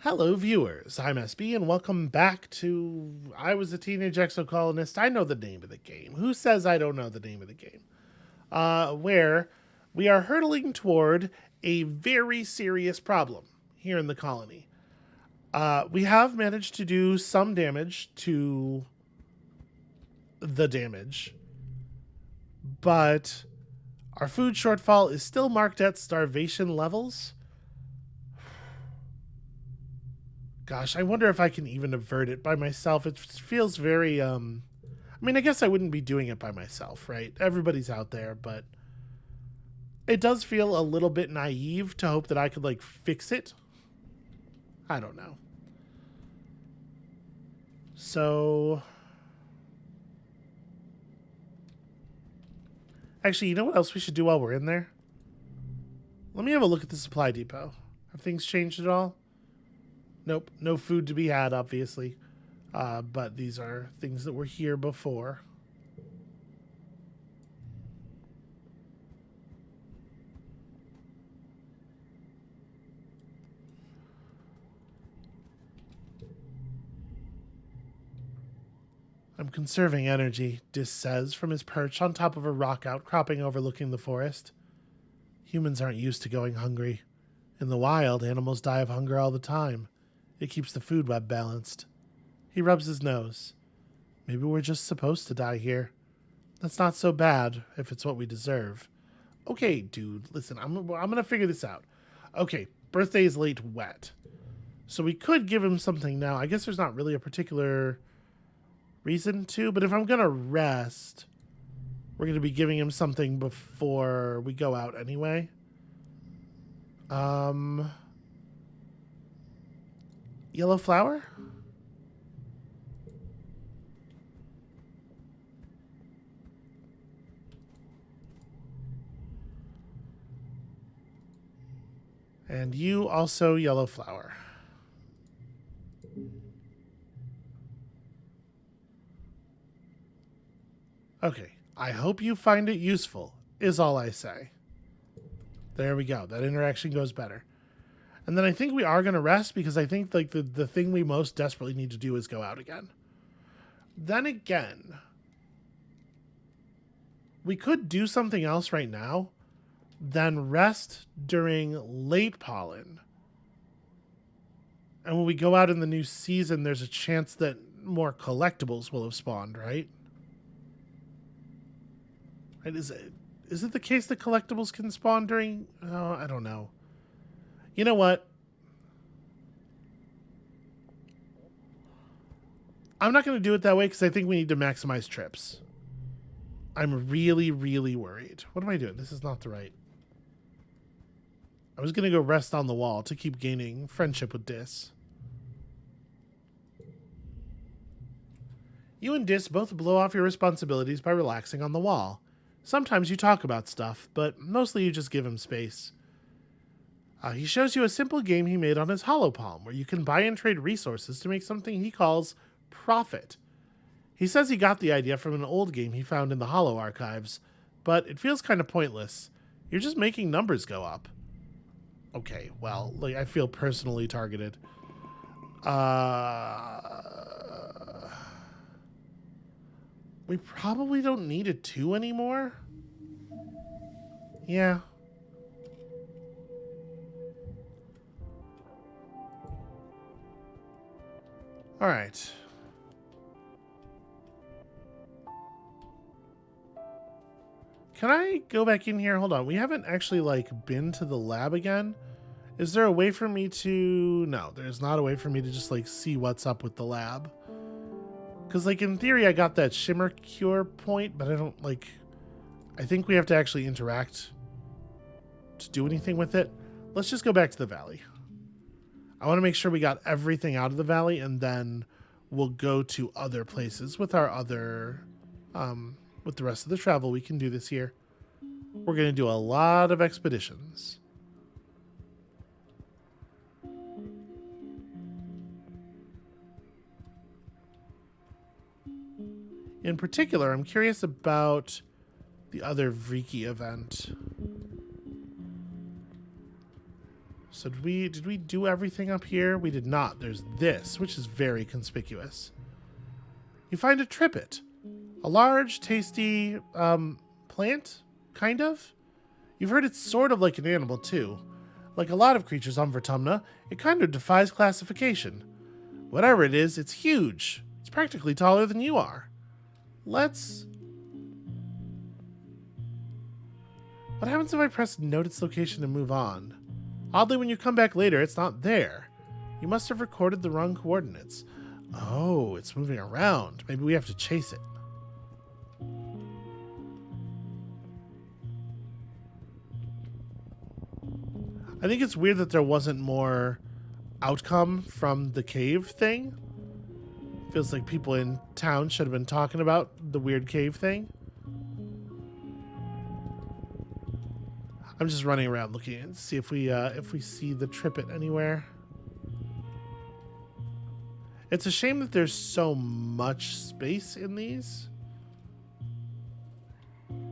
Hello, viewers. I'm SB, and welcome back to I Was a Teenage Exocolonist. I know the name of the game. Who says I don't know the name of the game? Where we are hurtling toward a very serious problem here in the colony. We have managed to do some damage to the damage, but our food shortfall is still marked at starvation levels. Gosh, I wonder if I can even avert it by myself. It feels very, I mean, I guess I wouldn't be doing it by myself, right? Everybody's out there, but it does feel a little bit naive to hope that I could, like, fix it. I don't know. So, actually, you know what else we should do while we're in there? Let me have a look at the supply depot. Have things changed at all? Nope, no food to be had, obviously. But these are things that were here before. I'm conserving energy, Dis says from his perch on top of a rock outcropping overlooking the forest. Humans aren't used to going hungry. In the wild, animals die of hunger all the time. It keeps the food web balanced. He rubs his nose. Maybe we're just supposed to die here. That's not so bad if it's what we deserve. Okay, dude, listen, I'm gonna figure this out. Okay, birthday is late wet. So we could give him something now. I guess there's not really a particular reason to, but if I'm gonna rest, we're gonna be giving him something before we go out anyway. Yellow flower? And you also yellow flower. Okay, I hope you find it useful, is all I say. There we go. That interaction goes better. And then I think we are going to rest because I think like the thing we most desperately need to do is go out again. Then again, we could do something else right now, then rest during late pollen. And when we go out in the new season, there's a chance that more collectibles will have spawned, right? Right? Is it the case that collectibles can spawn during... Oh, I don't know. You know what? I'm not going to do it that way because I think we need to maximize trips. I'm really, really worried. What am I doing? This is not the right... I was going to go rest on the wall to keep gaining friendship with Dis. You and Dis both blow off your responsibilities by relaxing on the wall. Sometimes you talk about stuff, but mostly you just give him space. He shows you a simple game he made on his holopalm where you can buy and trade resources to make something he calls profit. He says he got the idea from an old game he found in the Holo archives, but it feels kind of pointless. You're just making numbers go up. Okay, well, like I feel personally targeted. We probably don't need a 2 anymore. Yeah. All right. Can I go back in here? Hold on. We haven't actually like been to the lab again. Is there a way for me to... No, there's not a way for me to just like see what's up with the lab. Because like in theory I got that shimmer cure point, but I don't like... I think we have to actually interact to do anything with it. Let's just go back to the valley. I want to make sure we got everything out of the valley, and then we'll go to other places with our other... with the rest of the travel we can do this year. We're going to do a lot of expeditions. In particular, I'm curious about the other Vriki event. So did we do everything up here? We did not. There's this, which is very conspicuous. You find a trippet. A large, tasty, plant? Kind of? You've heard it's sort of like an animal, too. Like a lot of creatures on Vertumna, it kind of defies classification. Whatever it is, it's huge. It's practically taller than you are. Let's... What happens if I press note its location and move on? Oddly, when you come back later, it's not there. You must have recorded the wrong coordinates. Oh, it's moving around. Maybe we have to chase it. I think it's weird that there wasn't more outcome from the cave thing. Feels like people in town should have been talking about the weird cave thing. I'm just running around looking and see if we see the trippet anywhere. It's a shame that there's so much space in these.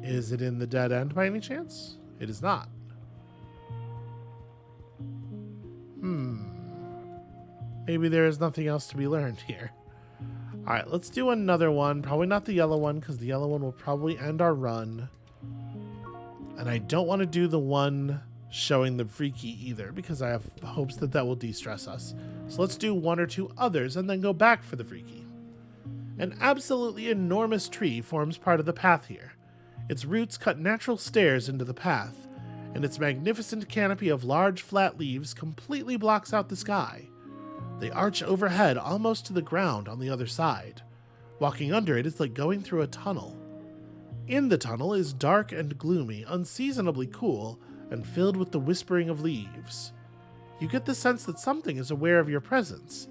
Is it in the dead end by any chance? It is not. Maybe there is nothing else to be learned here. All right, let's do another one. Probably not the yellow one, because the yellow one will probably end our run. And I don't want to do the one showing the freaky either, because I have hopes that that will de-stress us. So let's do one or two others and then go back for the freaky. An absolutely enormous tree forms part of the path here. Its roots cut natural stairs into the path, and its magnificent canopy of large flat leaves completely blocks out the sky. They arch overhead almost to the ground on the other side. Walking under it is like going through a tunnel. In the tunnel is dark and gloomy, unseasonably cool, and filled with the whispering of leaves. You get the sense that something is aware of your presence,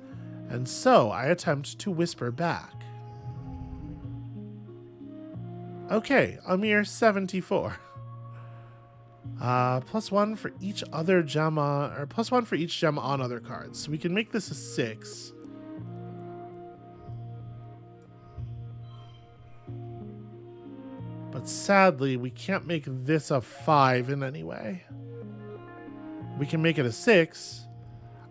and so I attempt to whisper back. Okay, a mere 74. +1 for each other gem on, or +1 for each gem on other cards. So we can make this a 6. But sadly, we can't make this a 5 in any way. We can make it a 6.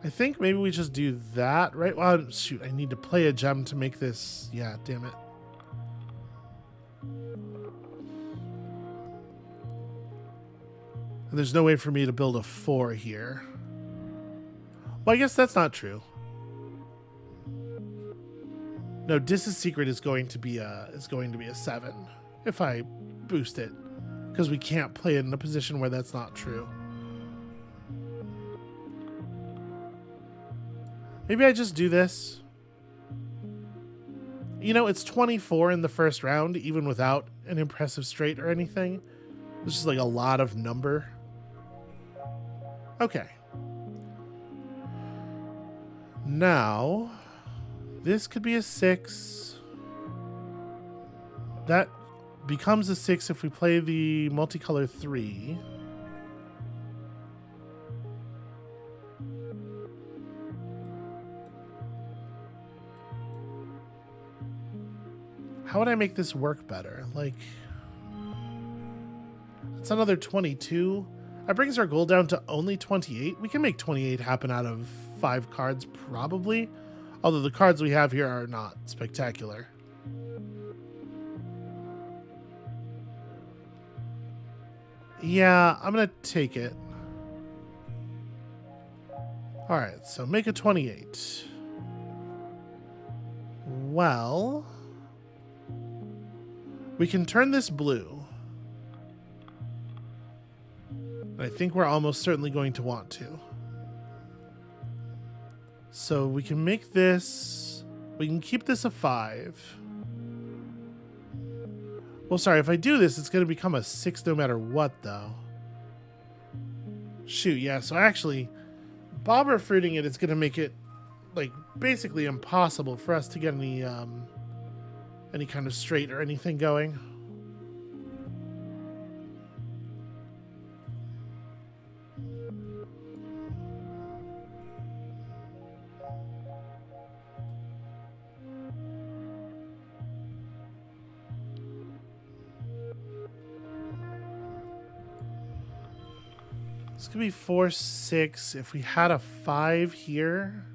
I think maybe we just do that, right? Well, shoot, I need to play a gem to make this. Yeah, damn it. And there's no way for me to build a 4 here. Well, I guess that's not true. No, Dis's secret is going to be a 7 if I boost it, because we can't play it in a position where that's not true. Maybe I just do this. You know, it's 24 in the first round, even without an impressive straight or anything. It's just like a lot of number. Okay. Now, this could be a 6. That becomes a 6 if we play the multicolor 3. How would I make this work better? Like, it's another 22. That brings our goal down to only 28. We can make 28 happen out of 5 cards, probably. Although the cards we have here are not spectacular. Yeah, I'm going to take it. Alright, so make a 28. Well, we can turn this blue. I think we're almost certainly going to want to. So we can make this... We can keep this a 5. Well, sorry, if I do this, it's going to become a 6 no matter what, though. Shoot, yeah, so actually, bobber fruiting it is going to make it, like, basically impossible for us to get any kind of straight or anything going. This could be 4, 6. If we had a 5 here.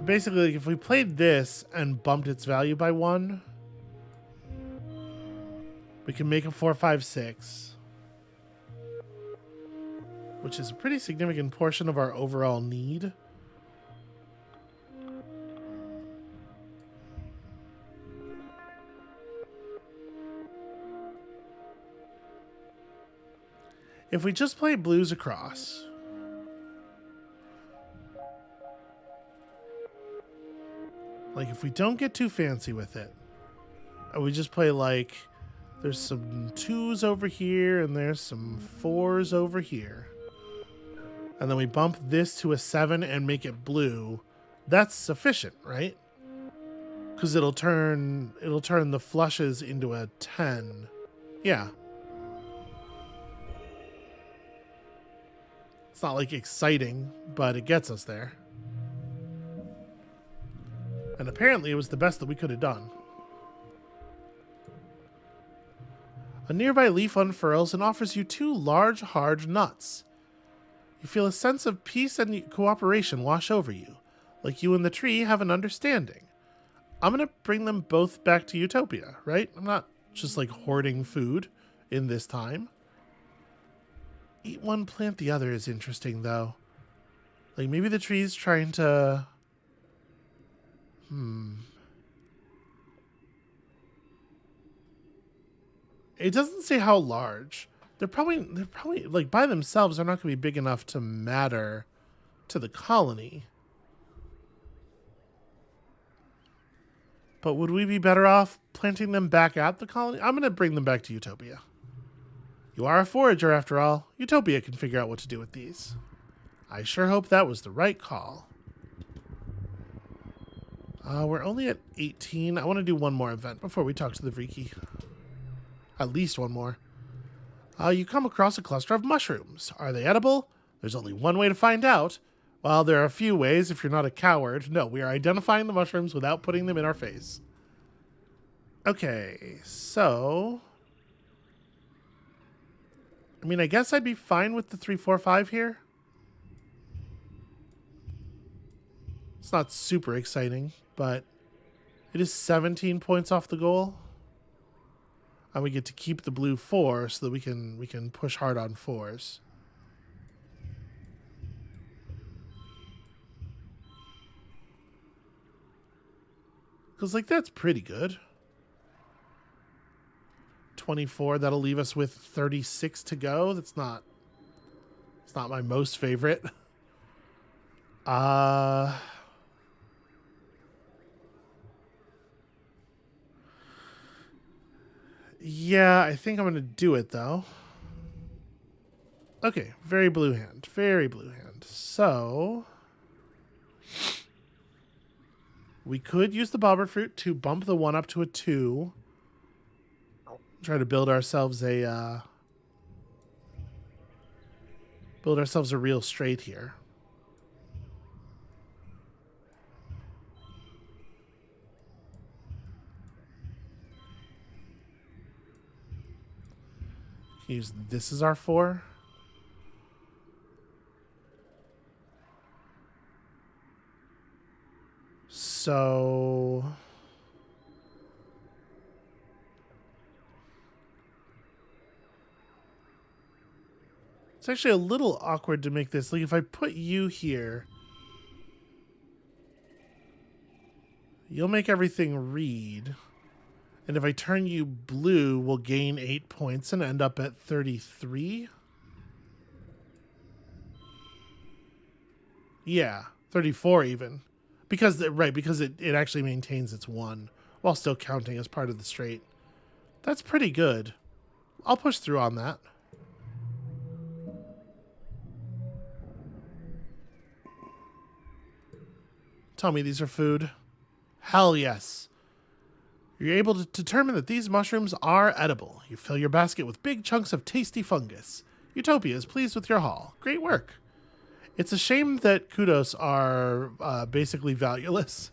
Basically, like, if we played this and bumped its value by 1, we can make a 4, 5, 6. Which is a pretty significant portion of our overall need. If we just play blues across, like if we don't get too fancy with it, we just play like there's some 2s over here and there's some 4s over here, and then we bump this to a 7 and make it blue, that's sufficient, right? Because it'll turn the flushes into a 10. Yeah. It's not like exciting, but it gets us there. And apparently it was the best that we could have done. A nearby leaf unfurls and offers you 2 large, hard nuts. You feel a sense of peace and cooperation wash over you, like you and the tree have an understanding. I'm going to bring them both back to Utopia, right? I'm not just like hoarding food in this time. Eat one, plant the other is interesting, though. Like, maybe the tree's trying to... It doesn't say how large. They're probably, like, by themselves, they're not going to be big enough to matter to the colony. But would we be better off planting them back at the colony? I'm going to bring them back to Utopia. You are a forager, after all. Utopia can figure out what to do with these. I sure hope that was the right call. We're only at 18. I want to do one more event before we talk to the Vriki. At least one more. You come across a cluster of mushrooms. Are they edible? There's only one way to find out. Well, there are a few ways if you're not a coward. No, we are identifying the mushrooms without putting them in our face. Okay, so... I mean, I guess I'd be fine with the 3, 4, 5 here. It's not super exciting, but it is 17 points off the goal. And we get to keep the blue 4 so that we can push hard on 4s. Because, like, that's pretty good. 24, that'll leave us with 36 to go. It's not my most favorite. Yeah, I think I'm going to do it, though. Okay, very blue hand. Very blue hand. So... we could use the bobber fruit to bump the 1 up to a 2. Try to build ourselves a... real straight here. Use this as our 4. So it's actually a little awkward to make this. Like, if I put you here, you'll make everything read. And if I turn you blue, we'll gain 8 points and end up at 33. Yeah, 34 even. Because it actually maintains its 1 while still counting as part of the straight. That's pretty good. I'll push through on that. Tell me these are food. Hell yes. You're able to determine that these mushrooms are edible. You fill your basket with big chunks of tasty fungus. Utopia is pleased with your haul. Great work. It's a shame that kudos are basically valueless.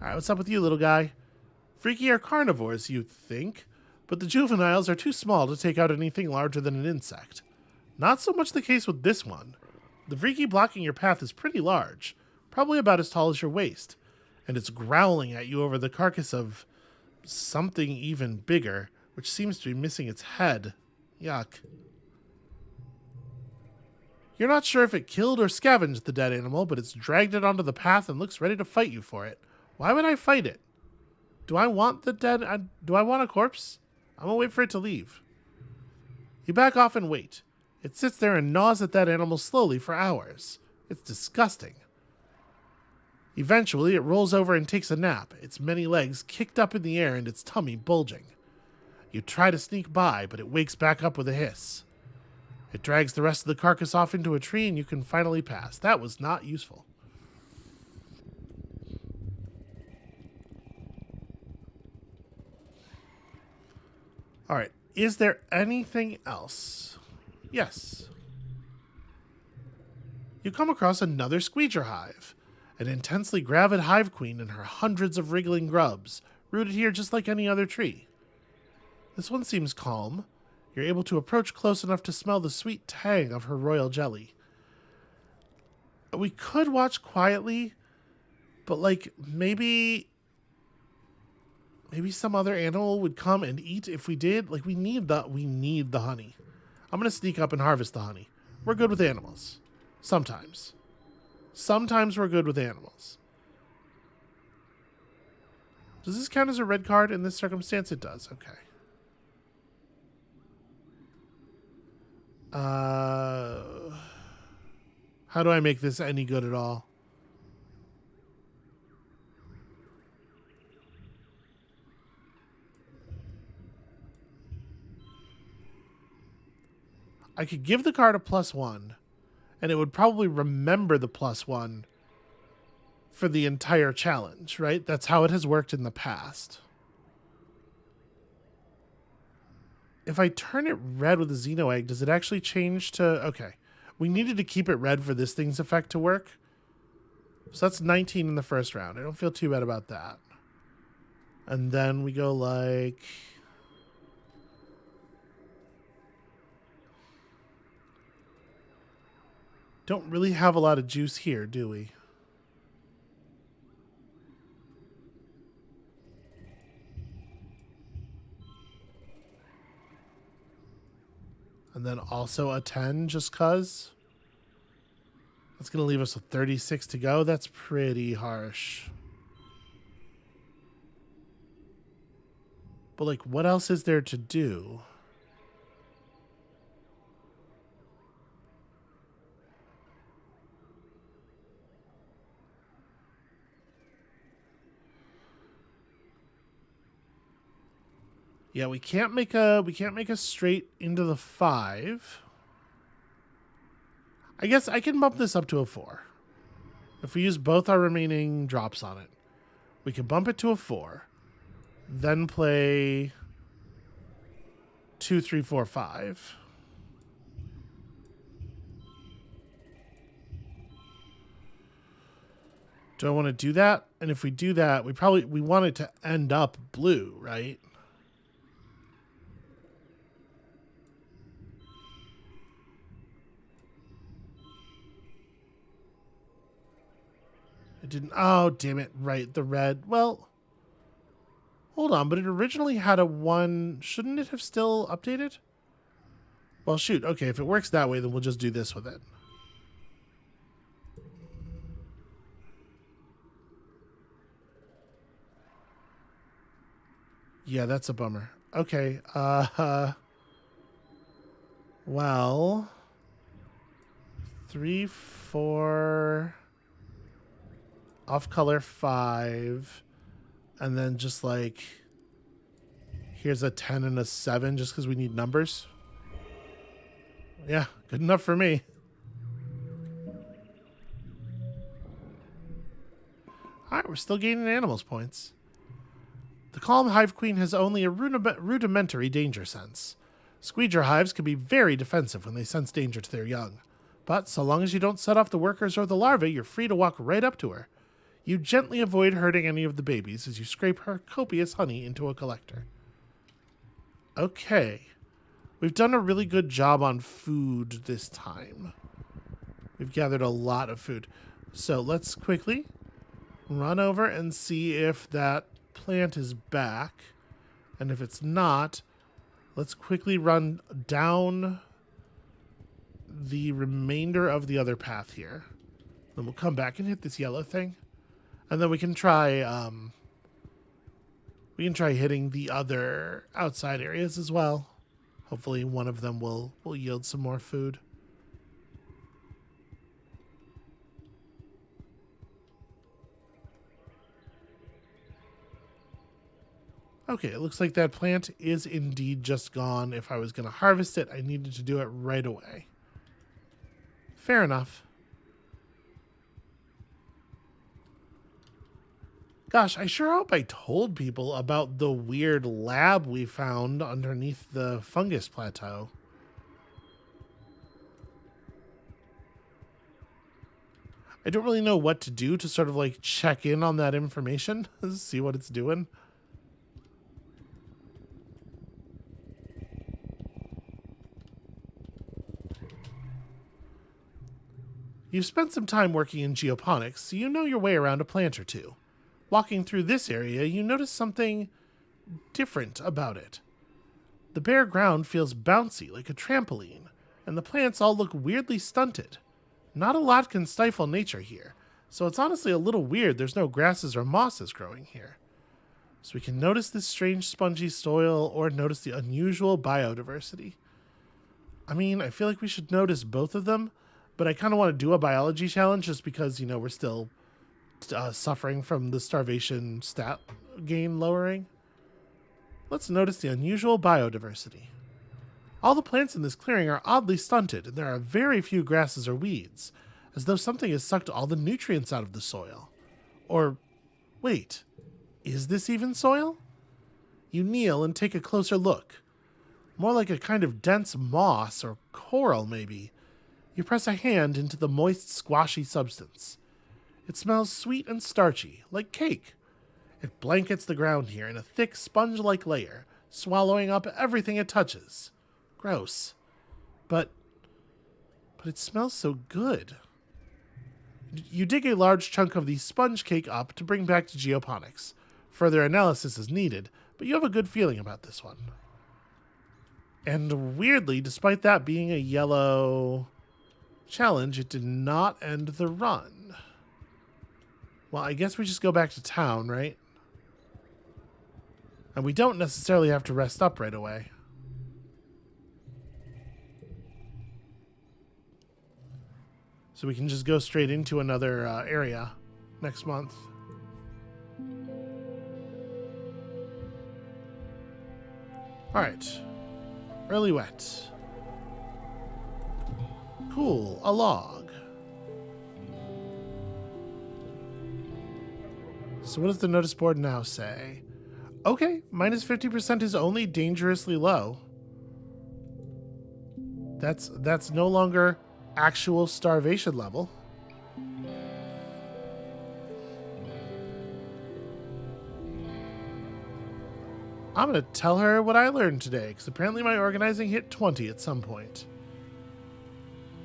All right, what's up with you, little guy? Freaky are carnivores, you think? but the juveniles are too small to take out anything larger than an insect. Not so much the case with this one. The freaky blocking your path is pretty large, probably about as tall as your waist, and it's growling at you over the carcass of something even bigger, which seems to be missing its head. Yuck. You're not sure if it killed or scavenged the dead animal, but it's dragged it onto the path and looks ready to fight you for it. Why would I fight it? Do I want a corpse? I'm gonna wait for it to leave. You back off and wait. It sits there and gnaws at that animal slowly for hours. It's disgusting. Eventually, it rolls over and takes a nap, its many legs kicked up in the air and its tummy bulging. You try to sneak by, but it wakes back up with a hiss. It drags the rest of the carcass off into a tree and you can finally pass. That was not useful. All right. Is there anything else? Yes. You come across another squeeger hive, an intensely gravid hive queen and her hundreds of wriggling grubs, rooted here just like any other tree. This one seems calm. You're able to approach close enough to smell the sweet tang of her royal jelly. We could watch quietly, but like maybe some other animal would come and eat if we did. Like we need the honey. I'm going to sneak up and harvest the honey. We're good with animals. Sometimes. Sometimes we're good with animals. Does this count as a red card in this circumstance? It does. Okay. How do I make this any good at all? I could give the card a +1, and it would probably remember the +1 for the entire challenge, right? That's how it has worked in the past. If I turn it red with a Xeno egg, does it actually change to... Okay. We needed to keep it red for this thing's effect to work. So that's 19 in the first round. I don't feel too bad about that. And then we go like... Don't really have a lot of juice here, do we? And then also a 10 just cuz. That's going to leave us with 36 to go. That's pretty harsh. But like, what else is there to do? Yeah, we can't make a straight into the 5. I guess I can bump this up to a 4. If we use both our remaining drops on it. We can bump it to a 4. Then play 2, 3, 4, 5. Do I want to do that? And if we do that, we want it to end up blue, right? It didn't. Oh, damn it. Right. The red. Well, hold on. But it originally had a 1. Shouldn't it have still updated? Well, shoot. Okay. If it works that way, then we'll just do this with it. Yeah, that's a bummer. Okay. Well, 3, 4... off color 5, and then just like here's a 10 and a 7 just because we need numbers. Yeah, good enough for me. All right, we're still gaining animals points. The calm hive queen has only a rudimentary danger sense. Squeeger hives can be very defensive when they sense danger to their young, but so long as you don't set off the workers or the larvae, you're free to walk right up to her. You gently avoid hurting any of the babies as you scrape her copious honey into a collector. Okay. We've done a really good job on food this time. We've gathered a lot of food. So let's quickly run over and see if that plant is back. And if it's not, let's quickly run down the remainder of the other path here. Then we'll come back and hit this yellow thing. And then we can try hitting the other outside areas as well. Hopefully one of them will yield some more food. Okay, it looks like that plant is indeed just gone. If I was going to harvest it, I needed to do it right away. Fair enough. Gosh, I sure hope I told people about the weird lab we found underneath the fungus plateau. I don't really know what to do to sort of like check in on that information, see what it's doing. You've spent some time working in geoponics, so you know your way around a plant or two. Walking through this area, you notice something different about it. The bare ground feels bouncy, like a trampoline, and the plants all look weirdly stunted. Not a lot can stifle nature here, so it's honestly a little weird there's no grasses or mosses growing here. So we can notice this strange spongy soil or notice the unusual biodiversity. I mean, I feel like we should notice both of them, but I kind of want to do a biology challenge just because, we're still suffering from the starvation stat gain lowering. Let's notice the unusual biodiversity. All the plants in this clearing are oddly stunted, and there are very few grasses or weeds, as though something has sucked all the nutrients out of the soil. Or, wait, is this even soil? You kneel and take a closer look. More like a kind of dense moss or coral, maybe. You press a hand into the moist, squashy substance. It smells sweet and starchy, like cake. It blankets the ground here in a thick, sponge-like layer, swallowing up everything it touches. Gross. But it smells so good. You dig a large chunk of the sponge cake up to bring back to geoponics. Further analysis is needed, but you have a good feeling about this one. And weirdly, despite that being a yellow challenge, it did not end the run. Well, I guess we just go back to town, right? And we don't necessarily have to rest up right away. So we can just go straight into another area next month. All right. Early wet. Cool. A log. So what does the notice board now say? Okay, minus 50% is only dangerously low. That's no longer actual starvation level. I'm going to tell her what I learned today, because apparently my organizing hit 20 at some point.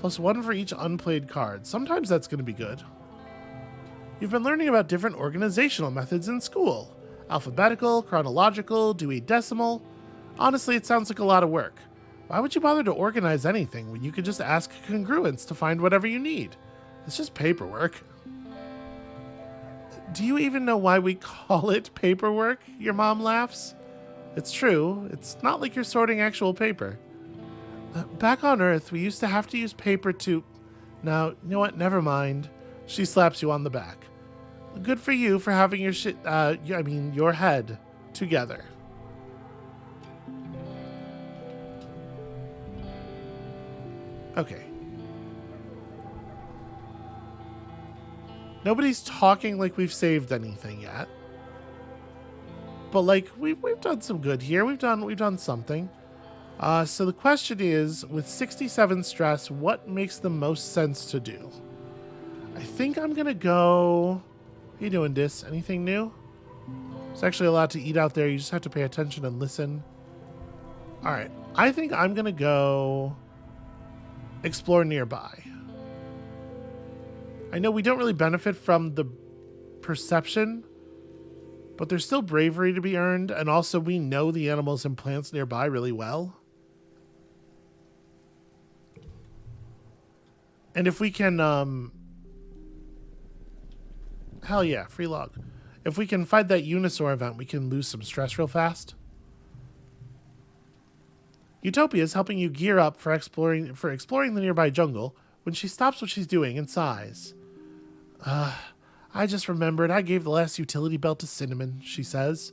+1 for each unplayed card. Sometimes that's going to be good. You've been learning about different organizational methods in school. Alphabetical, chronological, Dewey Decimal. Honestly, it sounds like a lot of work. Why would you bother to organize anything when you could just ask congruence to find whatever you need? It's just paperwork. Do you even know why we call it paperwork? Your mom laughs. It's true. It's not like you're sorting actual paper. Back on Earth, we used to have to use paper to... Now, you know what? Never mind. She slaps you on the back. Good for you for having your your head together. Okay. Nobody's talking like we've saved anything yet. But like we've done some good here. We've done something. So the question is, with 67 stress, what makes the most sense to do? I think I'm gonna go. How you doing, Dis? Anything new? There's actually a lot to eat out there. You just have to pay attention and listen. All right. I think I'm going to go explore nearby. I know we don't really benefit from the perception, but there's still bravery to be earned. And also we know the animals and plants nearby really well. And if we can, hell yeah, free log. If we can fight that Unisaur event, we can lose some stress real fast. Utopia is helping you gear up for exploring the nearby jungle when she stops what she's doing and sighs. I just remembered I gave the last utility belt to Cinnamon, she says.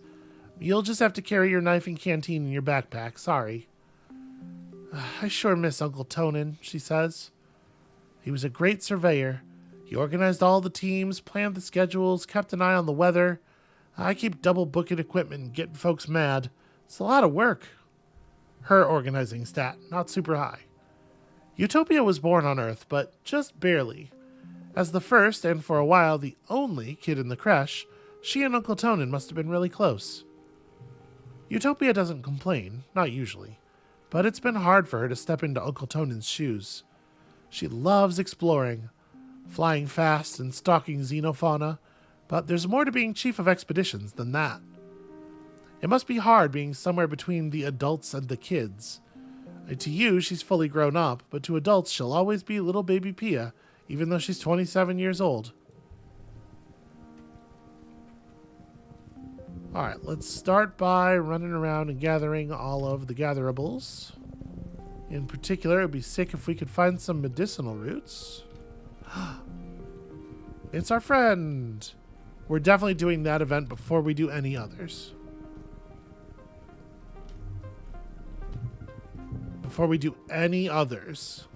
You'll just have to carry your knife and canteen in your backpack, sorry. I sure miss Uncle Tonin, she says. He was a great surveyor. He organized all the teams, planned the schedules, kept an eye on the weather. I keep double booking equipment and getting folks mad. It's a lot of work. Her organizing stat, not super high. Utopia was born on Earth, but just barely. As the first, and for a while the only, kid in the creche, she and Uncle Tonin must have been really close. Utopia doesn't complain, not usually, but it's been hard for her to step into Uncle Tonin's shoes. She loves exploring, flying fast and stalking xenofauna, but there's more to being chief of expeditions than that. It must be hard being somewhere between the adults and the kids. To you, she's fully grown up, but to adults, she'll always be little baby Pia, even though she's 27 years old. Alright, let's start by running around and gathering all of the gatherables. In particular, it would be sick if we could find some medicinal roots. It's our friend! We're definitely doing that event before we do any others. Before we do any others.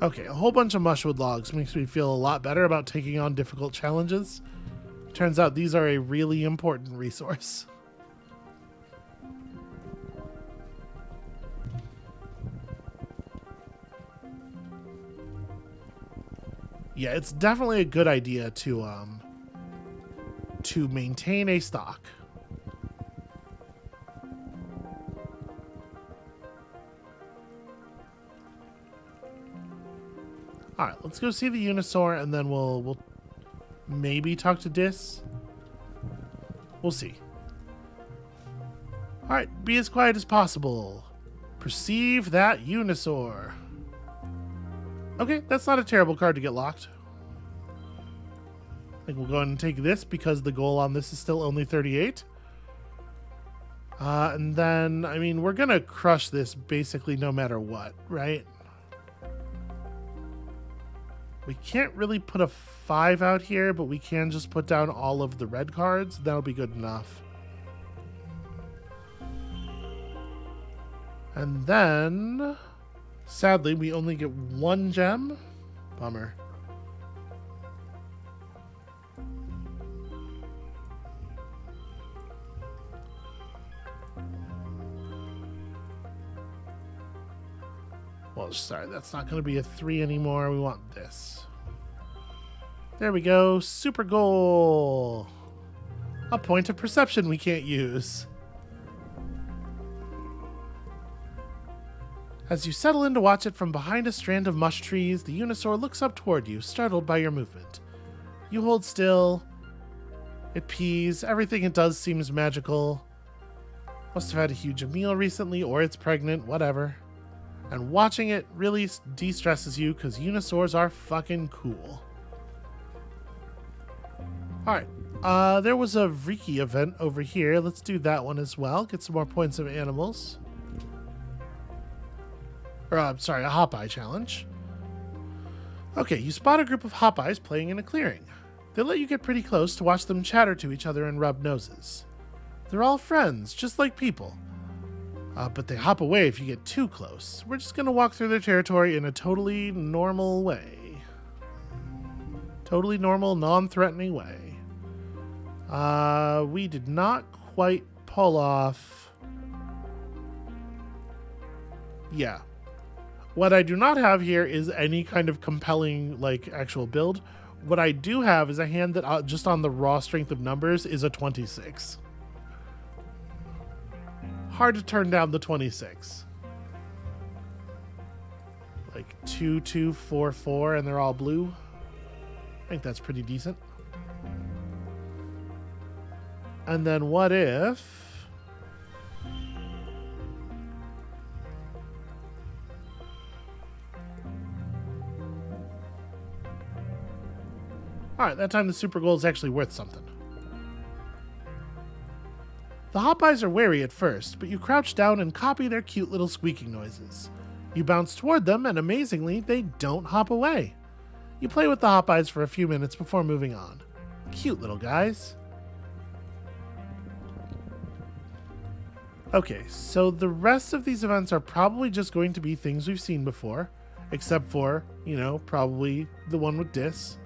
Okay, a whole bunch of mushwood logs makes me feel a lot better about taking on difficult challenges. Turns out these are a really important resource. Yeah, it's definitely a good idea to maintain a stock. All right, let's go see the Unisaur, and then we'll maybe talk to Dis. We'll see. All right, be as quiet as possible. Perceive that Unisaur. Okay, that's not a terrible card to get locked. I think we'll go ahead and take this because the goal on this is still only 38. And then, I mean, we're going to crush this basically no matter what, right? We can't really put a 5 out here, but we can just put down all of the red cards. That'll be good enough. And then, sadly, we only get 1 gem. Bummer. Well, sorry, that's not going to be a 3 anymore. We want this. There we go. Super goal. A point of perception we can't use. As you settle in to watch it from behind a strand of mush trees, the Unisaur looks up toward you, startled by your movement. You hold still. It pees. Everything it does seems magical. Must have had a huge meal recently, or it's pregnant, whatever. And watching it really de-stresses you because Unisaurs are fucking cool. Alright, there was a Riki event over here. Let's do that one as well. Get some more points of animals. Or, I'm sorry, a Hopeye challenge. Okay, you spot a group of Hopeyes playing in a clearing. They let you get pretty close to watch them chatter to each other and rub noses. They're all friends, just like people. But they hop away if you get too close. We're just going to walk through their territory in a totally normal way. Totally normal, non-threatening way. We did not quite pull off... Yeah. What I do not have here is any kind of compelling, like, actual build. What I do have is a hand that just on the raw strength of numbers is a 26. Hard to turn down the 26. Like 2, 2, 4, 4, and they're all blue. I think that's pretty decent. And then what if... Alright, that time the super gold is actually worth something. The Hopeyes are wary at first, but you crouch down and copy their cute little squeaking noises. You bounce toward them, and amazingly, they don't hop away. You play with the Hopeyes for a few minutes before moving on. Cute little guys. Okay, so the rest of these events are probably just going to be things we've seen before, except for, you know, probably the one with Dis.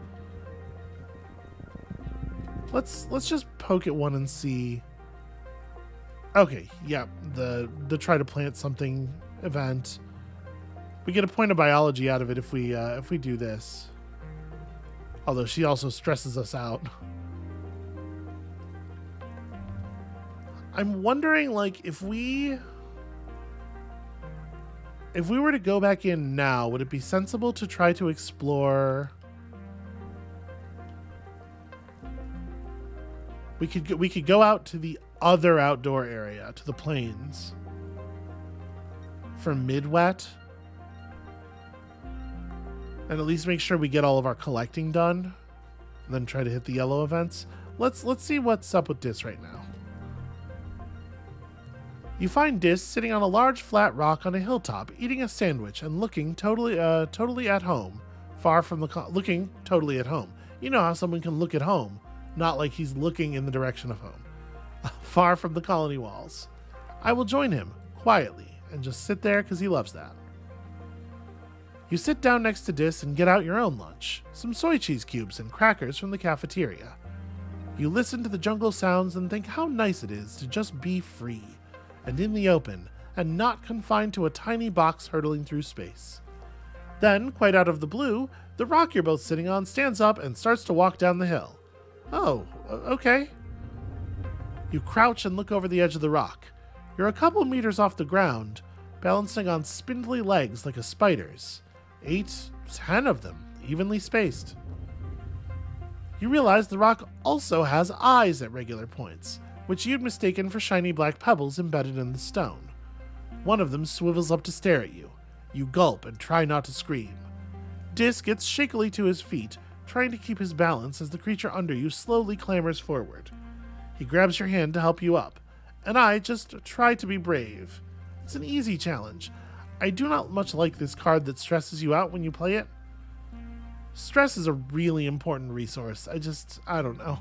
Let's just poke at one and see. Okay, yeah, the try to plant something event. We get a point of biology out of it if we do this. Although she also stresses us out. I'm wondering, like, if we were to go back in now, would it be sensible to try to explore? We could go out to the other outdoor area, to the plains, for mid-wet, and at least make sure we get all of our collecting done, and then try to hit the yellow events. Let's see what's up with Dis right now. You find Dis sitting on a large flat rock on a hilltop, eating a sandwich and looking totally at home, far from the looking totally at home. You know how someone can look at home, not like he's looking in the direction of home. Far from the colony walls. I will join him, quietly, and just sit there because he loves that. You sit down next to Dis and get out your own lunch, some soy cheese cubes and crackers from the cafeteria. You listen to the jungle sounds and think how nice it is to just be free, and in the open, and not confined to a tiny box hurtling through space. Then, quite out of the blue, the rock you're both sitting on stands up and starts to walk down the hill. Oh, okay. You crouch and look over the edge of the rock. You're a couple meters off the ground, balancing on spindly legs like a spider's. 8, 10 of them, evenly spaced. You realize the rock also has eyes at regular points, which you'd mistaken for shiny black pebbles embedded in the stone. One of them swivels up to stare at you. You gulp and try not to scream. Dis gets shakily to his feet, trying to keep his balance as the creature under you slowly clambers forward. He grabs your hand to help you up, and I just try to be brave. It's an easy challenge. I do not much like this card that stresses you out when you play it. Stress is a really important resource. I don't know.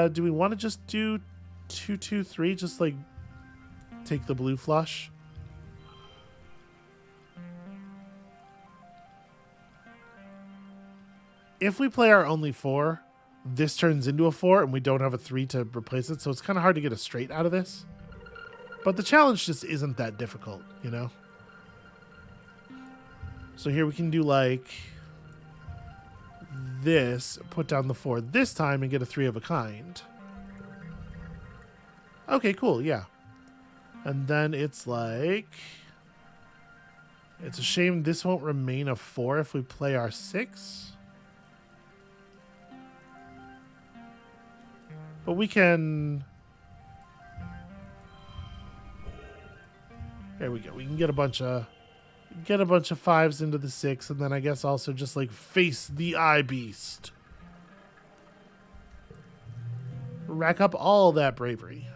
Do we want to just do 2, 2, 3? Just like take the blue flush? If we play our only 4, this turns into a 4 and we don't have a 3 to replace it, so it's kind of hard to get a straight out of this. But the challenge just isn't that difficult, you know? So here we can do like this, put down the 4 this time and get a 3 of a kind. Okay, cool, yeah. And then it's like... It's a shame this won't remain a 4 if we play our 6. But we can... There we go. We can get a bunch of 5s into the 6, and then I guess also just like face the eye beast. Rack up all that bravery.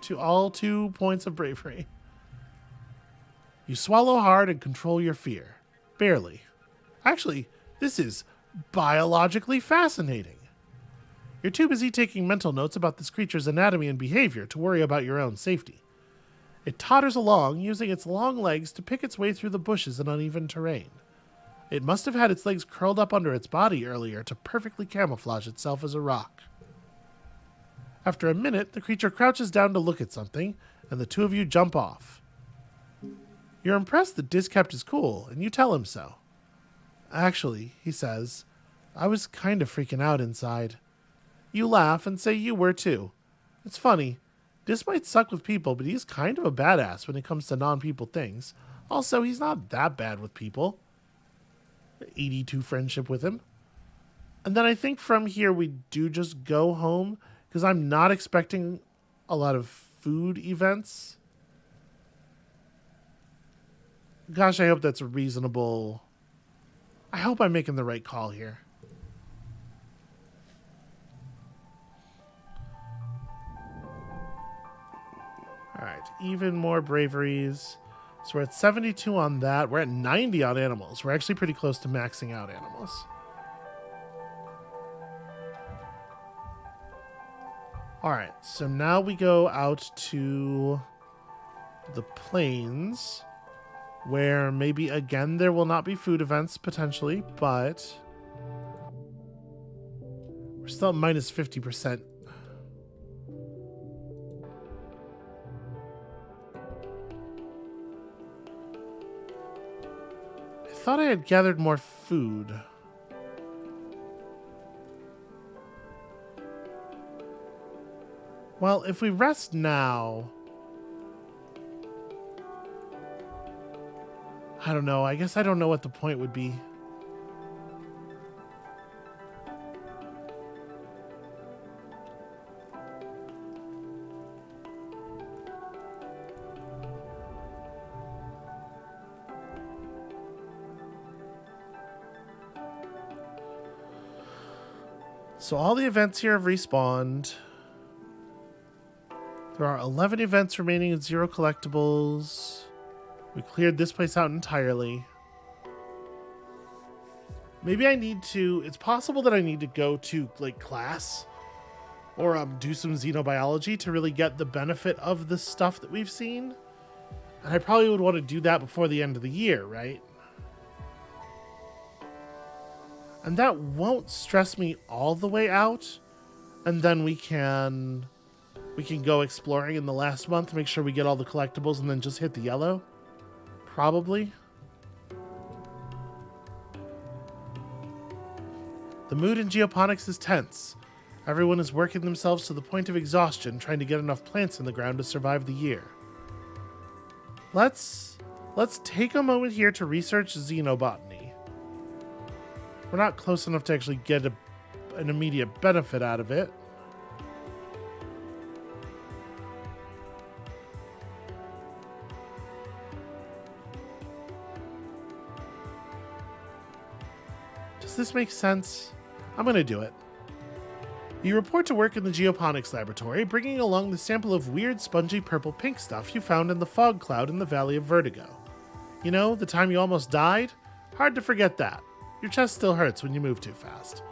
To all 2 points of bravery. You swallow hard and control your fear. Barely. Actually, this is biologically fascinating. You're too busy taking mental notes about this creature's anatomy and behavior to worry about your own safety. It totters along, using its long legs to pick its way through the bushes and uneven terrain. It must have had its legs curled up under its body earlier to perfectly camouflage itself as a rock. After a minute, the creature crouches down to look at something, and the 2 of you jump off. You're impressed that Dis kept his cool, and you tell him so. Actually, he says, I was kind of freaking out inside. You laugh and say you were too. It's funny. This might suck with people, but he's kind of a badass when it comes to non-people things. Also, he's not that bad with people. 82 friendship with him. And then I think from here we do just go home because I'm not expecting a lot of food events. Gosh, I hope that's a reasonable... I hope I'm making the right call here. Alright, even more braveries. So we're at 72 on that. We're at 90 on animals. We're actually pretty close to maxing out animals. Alright, so now we go out to the plains, where maybe again there will not be food events potentially, but we're still at minus 50%. I thought I had gathered more food. Well, if we rest now... I don't know. I guess I don't know what the point would be. So all the events here have respawned. There are 11 events remaining and 0 collectibles. We cleared this place out entirely. Maybe I need to... It's possible that I need to go to, like, class or do some xenobiology to really get the benefit of the stuff that we've seen. And I probably would want to do that before the end of the year, right? And that won't stress me all the way out. And then we can go exploring in the last month to make sure we get all the collectibles and then just hit the yellow. Probably. The mood in geoponics is tense. Everyone is working themselves to the point of exhaustion, trying to get enough plants in the ground to survive the year. Let's take a moment here to research xenobotany. We're not close enough to actually get an immediate benefit out of it. Does this make sense? I'm going to do it. You report to work in the geoponics laboratory, bringing along the sample of weird, spongy, purple-pink stuff you found in the fog cloud in the Valley of Vertigo. You know, the time you almost died? Hard to forget that. Your chest still hurts when you move too fast.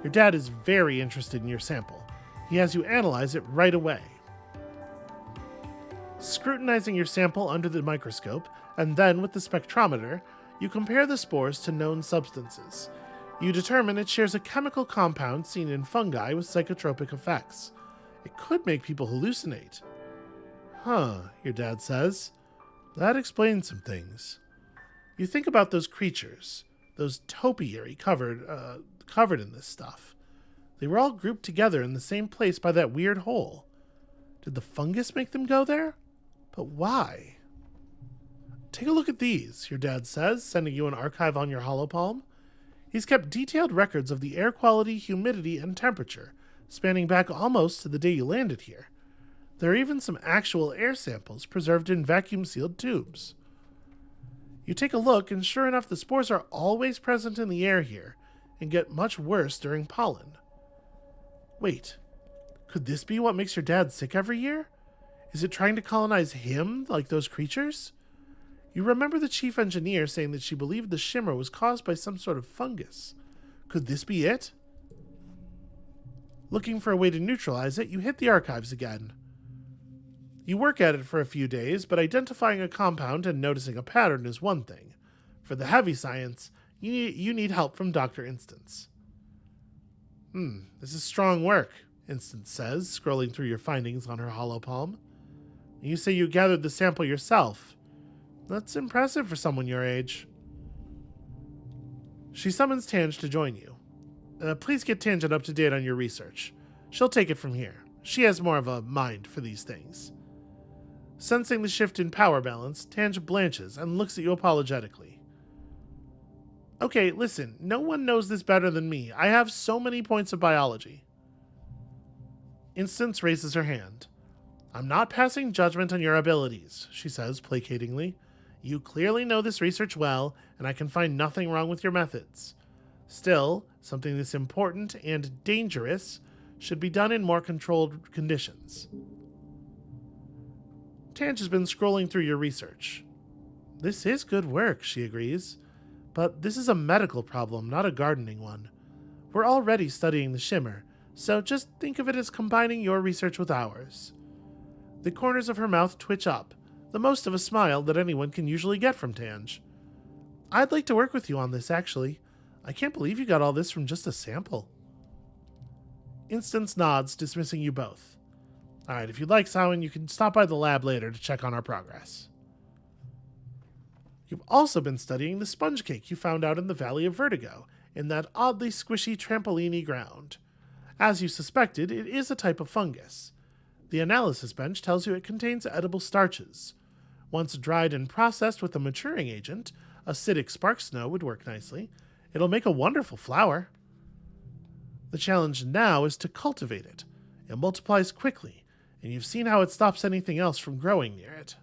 Your dad is very interested in your sample. He has you analyze it right away. Scrutinizing your sample under the microscope, and then with the spectrometer, you compare the spores to known substances. You determine it shares a chemical compound seen in fungi with psychotropic effects. It could make people hallucinate. Huh, your dad says. That explains some things. You think about those creatures, those topiary covered in this stuff. They were all grouped together in the same place by that weird hole. Did the fungus make them go there? But why? Take a look at these, your dad says, sending you an archive on your holopalm. He's kept detailed records of the air quality, humidity, and temperature, spanning back almost to the day you landed here. There are even some actual air samples preserved in vacuum-sealed tubes. You take a look, and sure enough, the spores are always present in the air here, and get much worse during pollen. Wait, could this be what makes your dad sick every year? Is it trying to colonize him, like those creatures? You remember the chief engineer saying that she believed the shimmer was caused by some sort of fungus. Could this be it? Looking for a way to neutralize it, you hit the archives again. You work at it for a few days, but identifying a compound and noticing a pattern is one thing. For the heavy science, you need help from Dr. Instance. This is strong work, Instance says, scrolling through your findings on her holopalm. You say you gathered the sample yourself. That's impressive for someone your age. She summons Tange to join you. Please get Tangent up to date on your research. She'll take it from here. She has more of a mind for these things. Sensing the shift in power balance, Tange blanches and looks at you apologetically. Okay, listen, no one knows this better than me. I have so many points of biology. Instance raises her hand. I'm not passing judgment on your abilities, she says placatingly. You clearly know this research well, and I can find nothing wrong with your methods. Still, something this important and dangerous should be done in more controlled conditions. Tange has been scrolling through your research. This is good work, she agrees. But this is a medical problem, not a gardening one. We're already studying the shimmer, so just think of it as combining your research with ours. The corners of her mouth twitch up, the most of a smile that anyone can usually get from Tange. I'd like to work with you on this, actually. I can't believe you got all this from just a sample. Instance nods, dismissing you both. Alright, if you'd like, Samhain, you can stop by the lab later to check on our progress. You've also been studying the sponge cake you found out in the Valley of Vertigo, in that oddly squishy trampoline ground. As you suspected, it is a type of fungus. The analysis bench tells you it contains edible starches. Once dried and processed with a maturing agent, acidic spark snow would work nicely. It'll make a wonderful flour. The challenge now is to cultivate it. It multiplies quickly, and you've seen how it stops anything else from growing near it.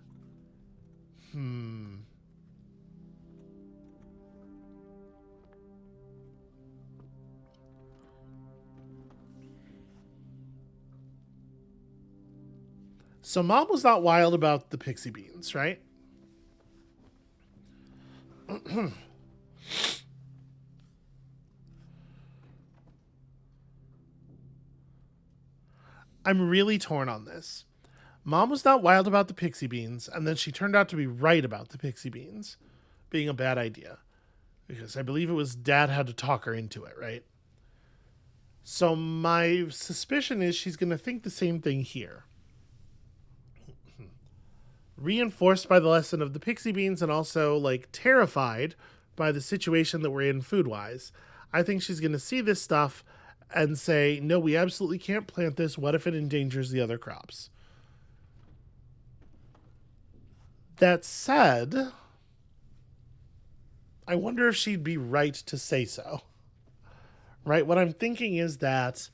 So Mom was not wild about the pixie beans, right? I'm really torn on this. Mom was not wild about the pixie beans, and then she turned out to be right about the pixie beans being a bad idea. Because I believe it was Dad had to talk her into it, right? So my suspicion is she's going to think the same thing here. Reinforced by the lesson of the pixie beans and also, terrified by the situation that we're in food-wise, I think she's going to see this stuff and say, no, we absolutely can't plant this. What if it endangers the other crops? That said, I wonder if she'd be right to say so. Right? What I'm thinking is that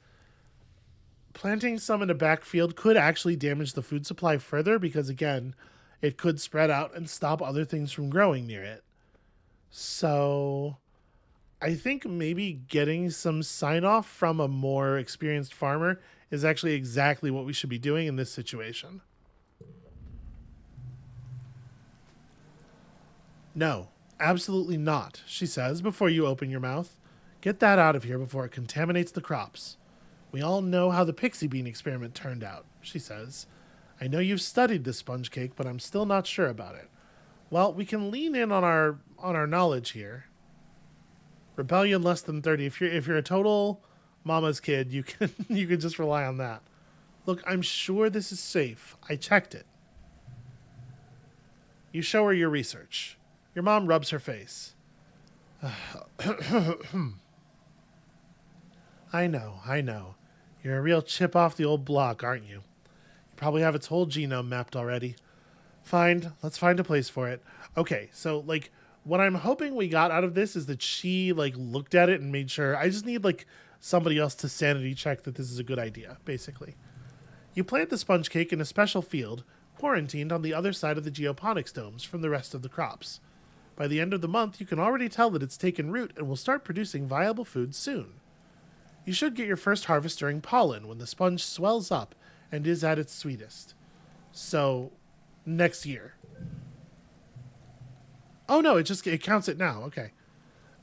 planting some in a backfield could actually damage the food supply further because, again, it could spread out and stop other things from growing near it. So I think maybe getting some sign-off from a more experienced farmer is actually exactly what we should be doing in this situation. No, absolutely not, she says before you open your mouth. Get that out of here before it contaminates the crops. We all know how the pixie bean experiment turned out, she says. I know you've studied this sponge cake, but I'm still not sure about it. Well, we can lean in on our knowledge here. Rebellion less than 30. If you're a total mama's kid, you can just rely on that. Look, I'm sure this is safe. I checked it. You show her your research. Your mom rubs her face. I know. You're a real chip off the old block, aren't you? You probably have its whole genome mapped already. Fine, let's find a place for it. Okay, so, what I'm hoping we got out of this is that she, looked at it and made sure. I just need, somebody else to sanity check that this is a good idea, basically. You plant the sponge cake in a special field, quarantined on the other side of the geoponics domes from the rest of the crops. By the end of the month, you can already tell that it's taken root and will start producing viable food soon. You should get your first harvest during pollen, when the sponge swells up and is at its sweetest. So, next year. Oh no, it counts it now, okay.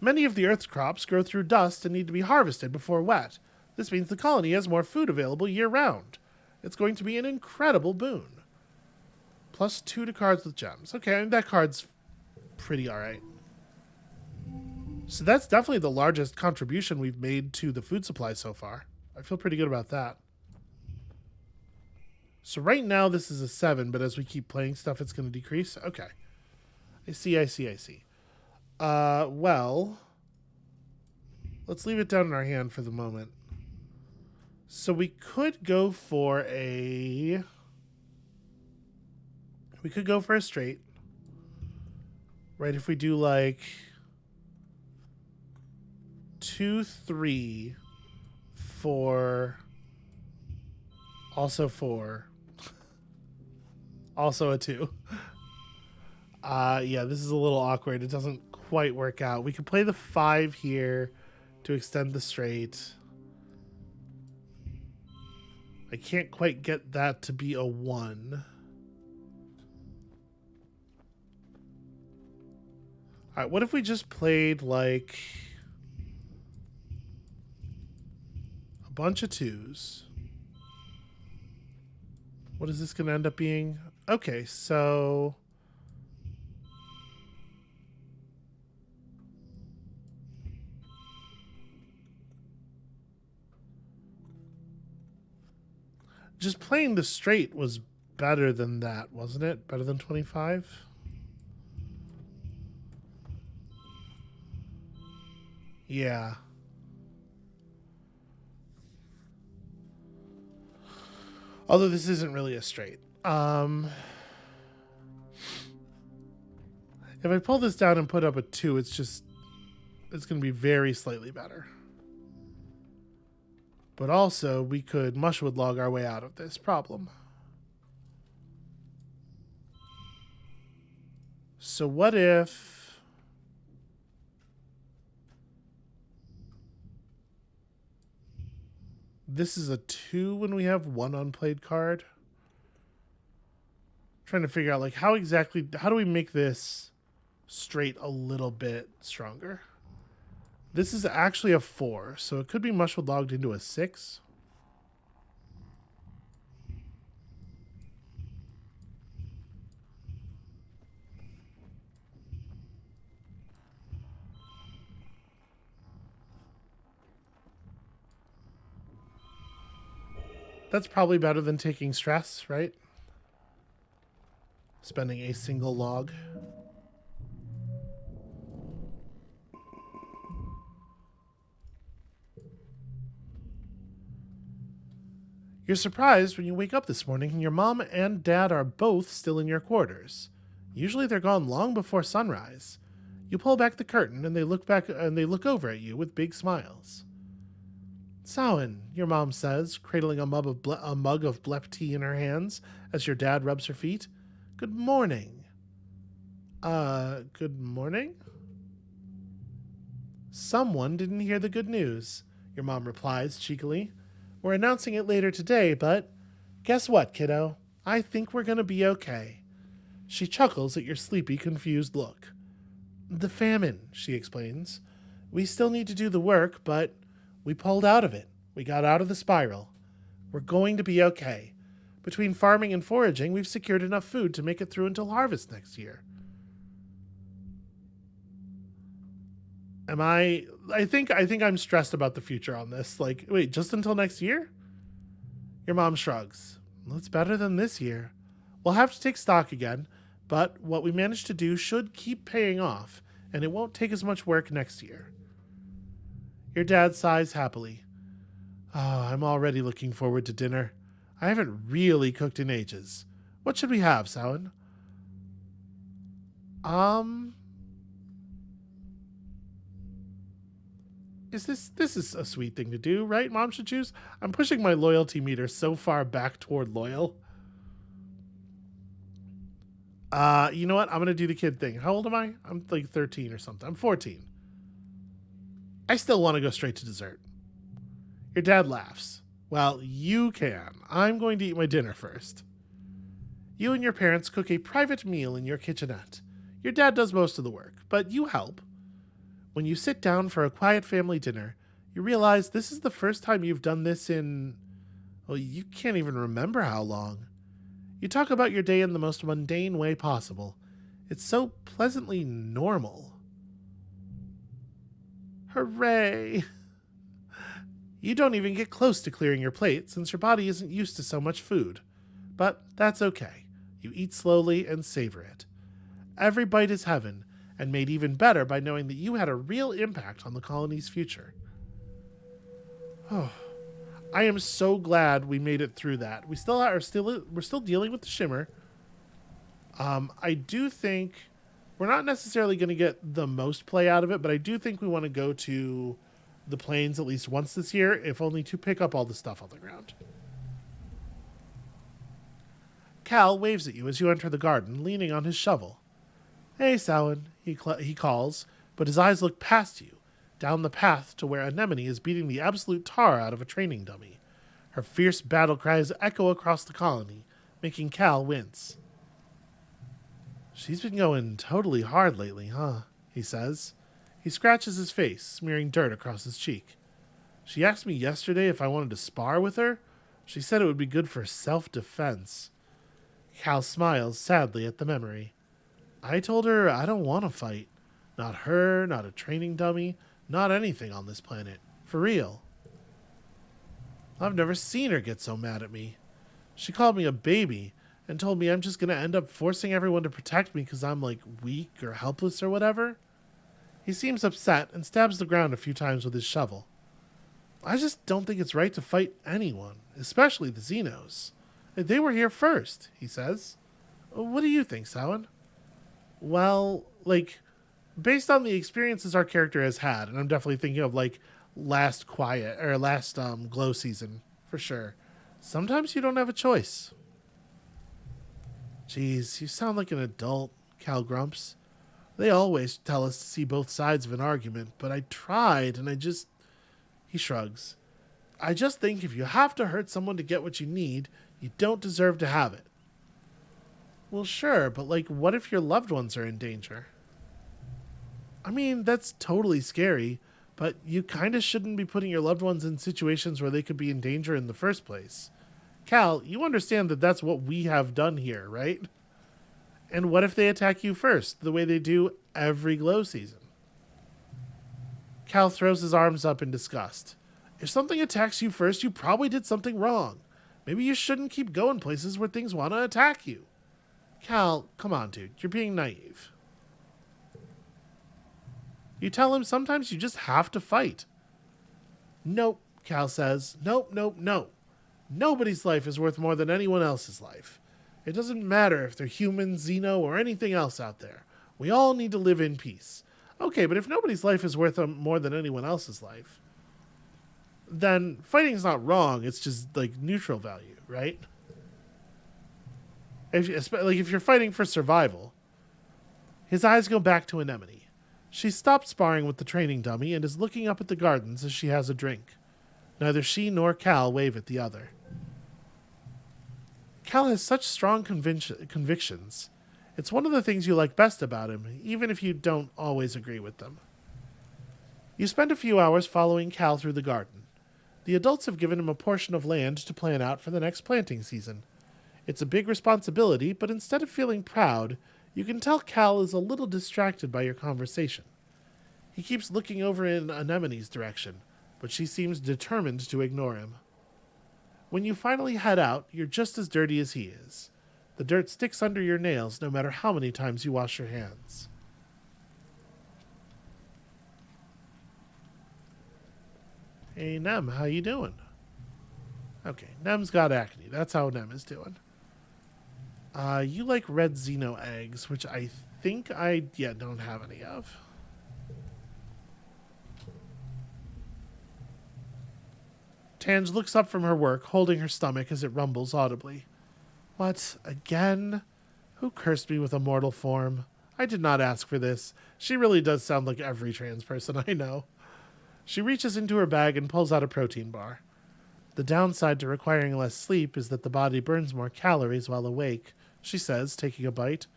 Many of the Earth's crops grow through dust and need to be harvested before wet. This means the colony has more food available year-round. It's going to be an incredible boon. +2 to cards with gems. Okay, that card's pretty alright. So that's definitely the largest contribution we've made to the food supply so far. I feel pretty good about that. So right now this is a 7, but as we keep playing stuff, it's going to decrease. Okay. I see. Well, Let's leave it down in our hand for the moment. So we could go for a... We could go for a straight. Right, if we do like 2, 3, 4, also 4, also a 2. Yeah, this is a little awkward. It doesn't quite work out. We could play the 5 here to extend the straight. I can't quite get that to be a 1. All right, what if we just played like a bunch of 2s? What is this going to end up being? Okay, so... Just playing the straight was better than that, wasn't it? Better than 25? Yeah. Although this isn't really a straight. If I pull this down and put up a 2, it's going to be very slightly better. But also, we could mushwood log our way out of this problem. So what if... This is a 2 when we have 1 unplayed card? I'm trying to figure out, like, how do we make this straight a little bit stronger? This is actually a 4, so it could be mushwood logged into a 6. That's probably better than taking stress, right? Spending a single log. You're surprised when you wake up this morning and your mom and dad are both still in your quarters. Usually they're gone long before sunrise. You pull back the curtain and they look over at you with big smiles. Samhain, your mom says, cradling a mug of blep tea in her hands as your dad rubs her feet. Good morning. Good morning? Someone didn't hear the good news, your mom replies cheekily. We're announcing it later today, but guess what, kiddo? I think we're going to be okay. She chuckles at your sleepy, confused look. The famine, she explains. We still need to do the work, but we pulled out of it. We got out of the spiral. We're going to be okay. Between farming and foraging, we've secured enough food to make it through until harvest next year. I think I'm stressed about the future on this. Like, wait, just until next year? Your mom shrugs. Well, it's better than this year. We'll have to take stock again, but what we managed to do should keep paying off, and it won't take as much work next year. Your dad sighs happily. Oh, I'm already looking forward to dinner. I haven't really cooked in ages. What should we have, Samhain? This is a sweet thing to do, right? Mom should choose. I'm pushing my loyalty meter so far back toward loyal. You know what? I'm gonna do the kid thing. How old am I? I'm like 13 or something. I'm 14. I still want to go straight to dessert. Your dad laughs. Well, you can. I'm going to eat my dinner first. You and your parents cook a private meal in your kitchenette. Your dad does most of the work, but you help. When you sit down for a quiet family dinner, you realize this is the first time you've done this in... well, you can't even remember how long. You talk about your day in the most mundane way possible. It's so pleasantly normal. Hooray! You don't even get close to clearing your plate since your body isn't used to so much food. But that's okay. You eat slowly and savor it. Every bite is heaven, and made even better by knowing that you had a real impact on the colony's future. I am so glad we made it through that. We're still dealing with the shimmer. I do think we're not necessarily going to get the most play out of it, but I do think we want to go to the plains at least once this year, if only to pick up all the stuff on the ground. Cal waves at you as you enter the garden, leaning on his shovel. Hey, Samhain, he calls, but his eyes look past you, down the path to where Anemone is beating the absolute tar out of a training dummy. Her fierce battle cries echo across the colony, making Cal wince. She's been going totally hard lately, huh? He says. He scratches his face, smearing dirt across his cheek. She asked me yesterday if I wanted to spar with her. She said it would be good for self-defense. Cal smiles sadly at the memory. I told her I don't want to fight. Not her, not a training dummy, not anything on this planet. For real. I've never seen her get so mad at me. She called me a baby and told me I'm just going to end up forcing everyone to protect me because I'm like weak or helpless or whatever. He seems upset and stabs the ground a few times with his shovel. I just don't think it's right to fight anyone, especially the Xenos. They were here first, he says. What do you think, Samhain? Well, based on the experiences our character has had, and I'm definitely thinking of last glow season for sure. Sometimes you don't have a choice. Geez, you sound like an adult, Cal grumps. They always tell us to see both sides of an argument, but I tried and he shrugs. I just think if you have to hurt someone to get what you need, you don't deserve to have it. Well, sure, but what if your loved ones are in danger? I mean, that's totally scary, but you kind of shouldn't be putting your loved ones in situations where they could be in danger in the first place. Cal, you understand that that's what we have done here, right? And what if they attack you first, the way they do every glow season? Cal throws his arms up in disgust. If something attacks you first, you probably did something wrong. Maybe you shouldn't keep going places where things want to attack you. Cal, come on, dude. You're being naive. You tell him sometimes you just have to fight. Nope, Cal says. Nope. Nobody's life is worth more than anyone else's life. It doesn't matter if they're human, xeno, or anything else out there. We all need to live in peace. Okay, but if nobody's life is worth more than anyone else's life, then fighting's not wrong. It's just neutral value, right? If you're fighting for survival. His eyes go back to Anemone. She stopped sparring with the training dummy and is looking up at the gardens as she has a drink. Neither she nor Cal wave at the other. Cal has such strong convictions. It's one of the things you like best about him, even if you don't always agree with them. You spend a few hours following Cal through the garden. The adults have given him a portion of land to plan out for the next planting season. It's a big responsibility, but instead of feeling proud, you can tell Cal is a little distracted by your conversation. He keeps looking over in Anemone's direction, but she seems determined to ignore him. When you finally head out, you're just as dirty as he is. The dirt sticks under your nails no matter how many times you wash your hands. Hey, Nem, how you doing? Okay, Nem's got acne. That's how Nem is doing. You like red Xeno eggs, which I think I don't have any of. Tange looks up from her work, holding her stomach as it rumbles audibly. What, again? Who cursed me with a mortal form? I did not ask for this. She really does sound like every trans person I know. She reaches into her bag and pulls out a protein bar. The downside to requiring less sleep is that the body burns more calories while awake, she says, taking a bite.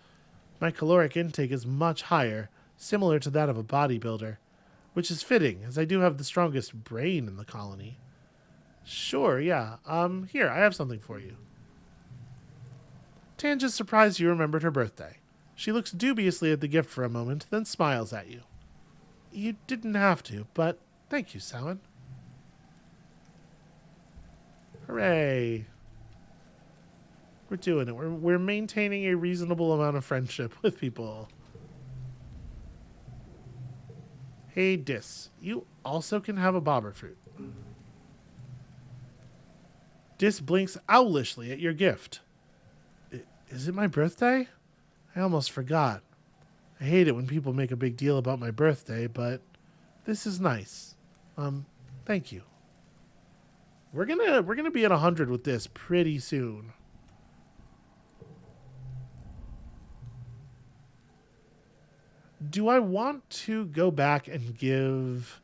My caloric intake is much higher, similar to that of a bodybuilder, which is fitting, as I do have the strongest brain in the colony. Sure, yeah. Here, I have something for you. Tange is surprised you remembered her birthday. She looks dubiously at the gift for a moment, then smiles at you. You didn't have to, but thank you, Samhain. Hooray. We're doing it. We're maintaining a reasonable amount of friendship with people. Hey, Dis, you also can have a bobber fruit. Dis blinks owlishly at your gift. Is it my birthday? I almost forgot. I hate it when people make a big deal about my birthday, but this is nice. Thank you. We're gonna be at 100 with this pretty soon. Do I want to go back and give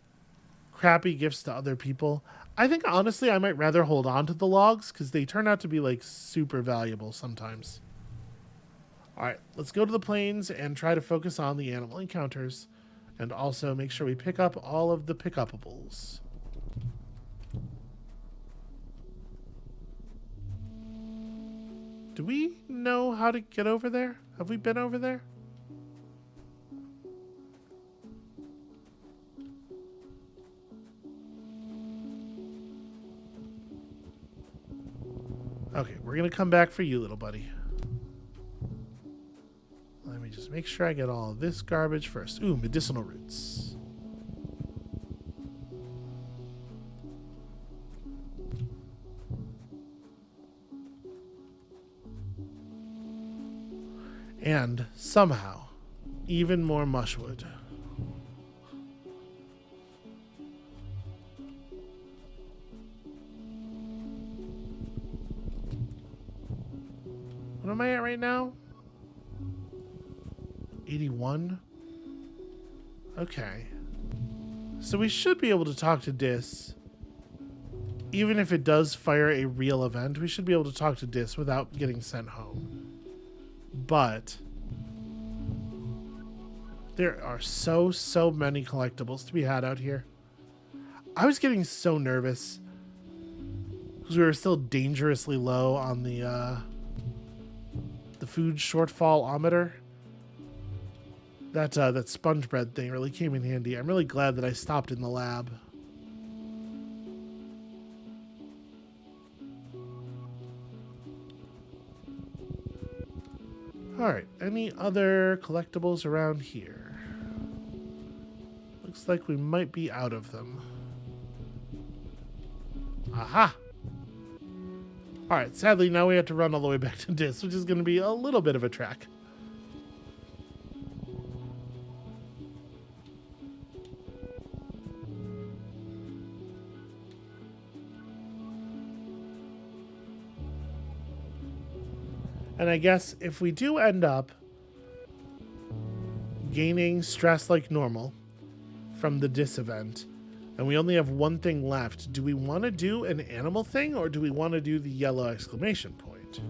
crappy gifts to other people? I think honestly I might rather hold on to the logs because they turn out to be like super valuable sometimes. All right, let's go to the plains and try to focus on the animal encounters and also make sure we pick up all of the pickupables. Do we know how to get over there? Have we been over there? Okay, we're going to come back for you, little buddy. Let me just make sure I get all of this garbage first. Ooh, medicinal roots. And somehow, even more mushwood. What am I at right now? 81? Okay. So we should be able to talk to Dis. Even if it does fire a real event, we should be able to talk to Dis without getting sent home. But there are so many collectibles to be had out here. I was getting so nervous because we were still dangerously low on the food shortfall-ometer. That sponge bread thing really came in handy. I'm really glad that I stopped in the lab. Alright, any other collectibles around here? Looks like we might be out of them. Aha! Alright, sadly now we have to run all the way back to Dis, which is going to be a little bit of a trek. And I guess if we do end up gaining stress like normal from the Dis event, and we only have one thing left, do we want to do an animal thing or do we want to do the yellow exclamation point?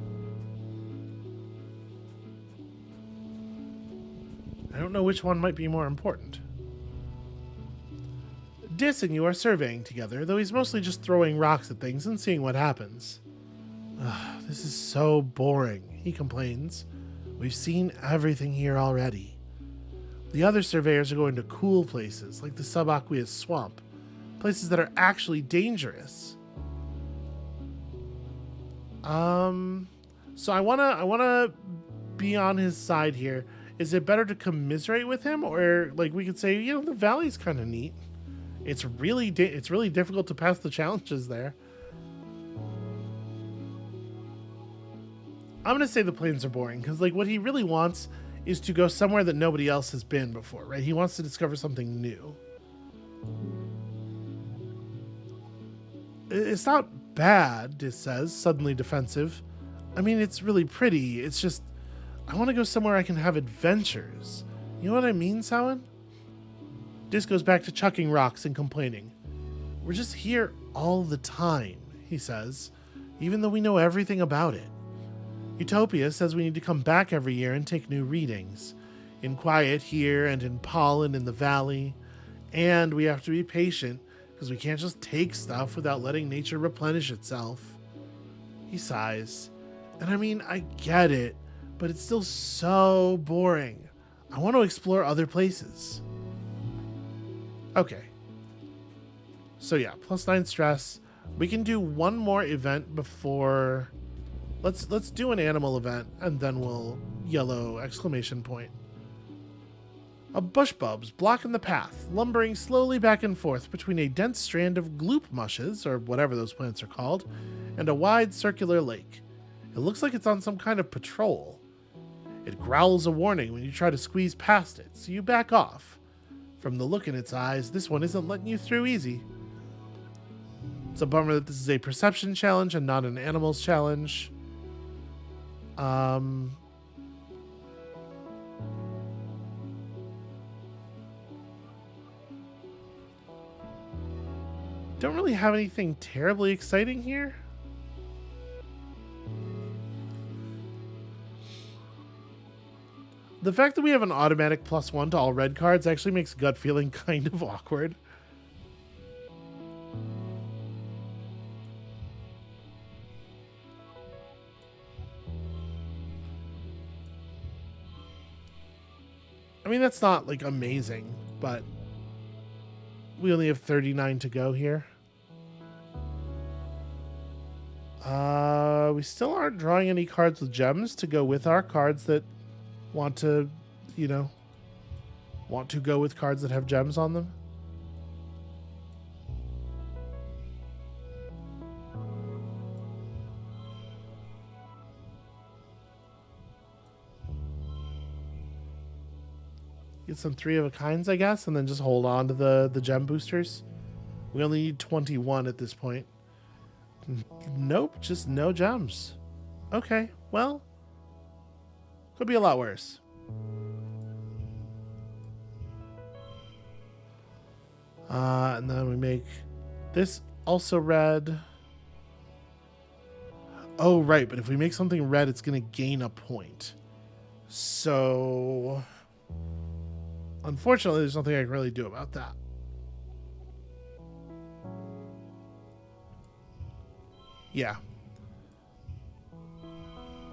I don't know which one might be more important. Dis and you are surveying together, though he's mostly just throwing rocks at things and seeing what happens. Ugh, this is so boring, he complains. We've seen everything here already. The other surveyors are going to cool places, like the subaqueous swamp. Places that are actually dangerous. So I wanna be on his side here. Is it better to commiserate with him, or like we could say, you know, the valley's kind of neat. It's really difficult to pass the challenges there. I'm gonna say the plains are boring because like what he really wants is to go somewhere that nobody else has been before, right? He wants to discover something new. It's not bad, Dis says, suddenly defensive. I mean, it's really pretty. It's just, I want to go somewhere I can have adventures. You know what I mean, Samhain? Dis goes back to chucking rocks and complaining. We're just here all the time, he says, even though we know everything about it. Utopia says we need to come back every year and take new readings. In quiet here and in pollen in the valley. And we have to be patient because we can't just take stuff without letting nature replenish itself. He sighs. And I mean, I get it, but it's still so boring. I want to explore other places. Okay. So yeah, +9 stress. We can do one more event before... Let's do an animal event, and then we'll yellow exclamation point. A bushbubs blocking the path, lumbering slowly back and forth between a dense strand of gloop mushes, or whatever those plants are called, and a wide circular lake. It looks like it's on some kind of patrol. It growls a warning when you try to squeeze past it, so you back off. From the look in its eyes, this one isn't letting you through easy. It's a bummer that this is a perception challenge and not an animals challenge. Don't really have anything terribly exciting here. The fact that we have an automatic +1 to all red cards actually makes gut feeling kind of awkward. I mean, that's not like amazing, but we only have 39 to go here. We still aren't drawing any cards with gems to go with our cards that want to go with cards that have gems on them. Get some 3 of a kinds, I guess, and then just hold on to the gem boosters. We only need 21 at this point. Nope, just no gems. Okay, well, could be a lot worse. And then we make this also red. Oh, right, but if we make something red, it's going to gain a point. So, unfortunately, there's nothing I can really do about that. Yeah.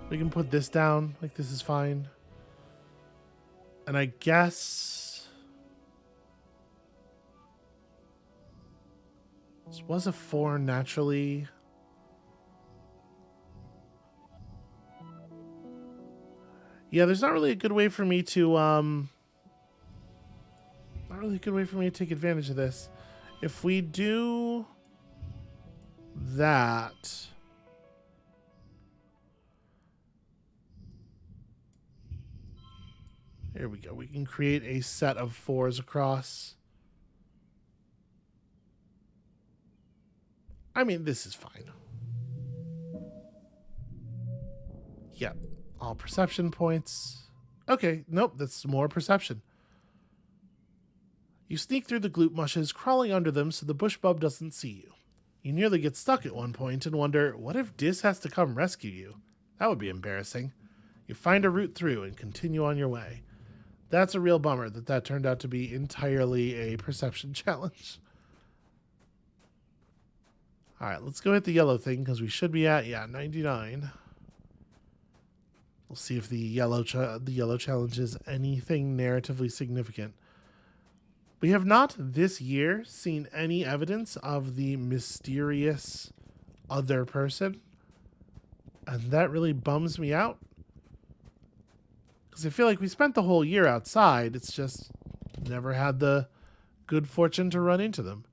We can put this down. Like, this is fine. And I guess this was a 4 naturally. Yeah, there's not really a good way for me to take advantage of this. If we do that, there we go. We can create a set of 4s across. I mean, this is fine. Yep. All perception points. Okay, nope, that's more perception. You sneak through the gloop mushes, crawling under them so the bush bub doesn't see you. You nearly get stuck at one point and wonder, what if Dis has to come rescue you? That would be embarrassing. You find a route through and continue on your way. That's a real bummer that turned out to be entirely a perception challenge. All right, let's go hit the yellow thing because we should be at, 99. We'll see if the yellow challenge is anything narratively significant. We have not this year seen any evidence of the mysterious other person, and that really bums me out. Because I feel like we spent the whole year outside, it's just never had the good fortune to run into them.